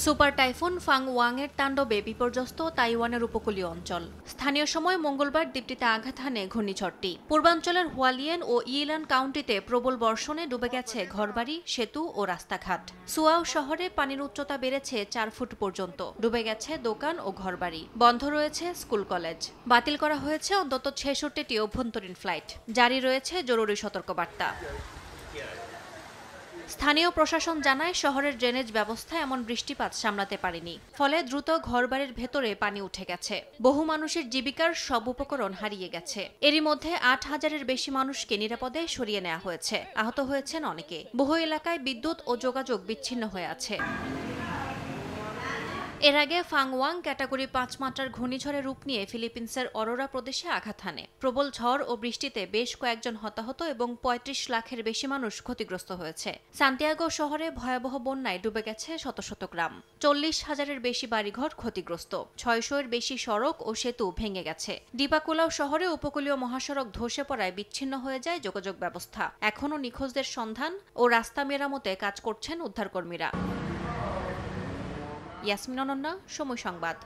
Super typhoon ফাং ওয়াংয়ের তাণ্ডবে বিপর্যস্ত তাইওয়ানের উপকূলীয় অঞ্চল। স্থানীয় সময় মঙ্গলবার দ্বীপটিতে আঘাত হানে ঘূর্ণিঝড়টি। পূর্বাঞ্চলের হুয়ালিয়েন ও ইলান কাউন্টিতে প্রবল বর্ষণে ডুবে গেছে ঘরবাড়ি, সেতু ও রাস্তাঘাট। সুয়াও শহরে পানির উচ্চতা বেড়েছে 4 ফুট পর্যন্ত। ডুবে গেছে দোকান ও ঘরবাড়ি। বন্ধ রয়েছে স্কুল কলেজ। বাতিল করা হয়েছে অন্তত 66টি অভ্যন্তরীণ ফ্লাইট। জারি রয়েছে জরুরি সতর্কবার্তা। স্থানীয় প্রশাসন জানায় শহরের ড্রেনেজ ব্যবস্থা এমন বৃষ্টিপাত সামলাতে পারেনি। ফলে দ্রুত ঘরবাড়ির ভেতরে পানি উঠে গেছে। বহু মানুষের জীবিকার সব উপকরণ হারিয়ে গেছে। এরই মধ্যে 8,000-এর বেশি মানুষকে নিরাপদে সরিয়ে নেওয়া হয়েছে। আহত হয়েছেন অনেকে। বহু এলাকায় বিদ্যুৎ ও যোগাযোগ বিচ্ছিন্ন হয়ে আছে। এর আগে ফাং ওয়াং ক্যাটাগরি 5 মাত্রার ঘূর্ণিঝড়ে রূপ নিয়ে ফিলিপিন্সের অরোরা প্রদেশে আঘাত হানে। প্রবল ঝড় ও বৃষ্টিতে বেশ কয়েকজন হতাহত এবং 35 লাখের বেশি মানুষ ক্ষতিগ্রস্ত হয়েছে। সান্তিয়াগো শহরে ভয়াবহ বন্যায় ডুবে গেছে শত শত গ্রাম। 40,000-এর বেশি বাড়িঘর ক্ষতিগ্রস্ত। 600-এর বেশি সড়ক ও সেতু ভেঙে গেছে। ডিপাকুলাও শহরে উপকূলীয় মহাসড়ক ধসে পড়ায় বিচ্ছিন্ন হয়ে যায় যোগাযোগ ব্যবস্থা। এখনও নিখোঁজদের সন্ধান ও রাস্তা মেরামতে কাজ করছেন উদ্ধারকর্মীরা। ইয়াসমিন অনন্যা, সময় সংবাদ।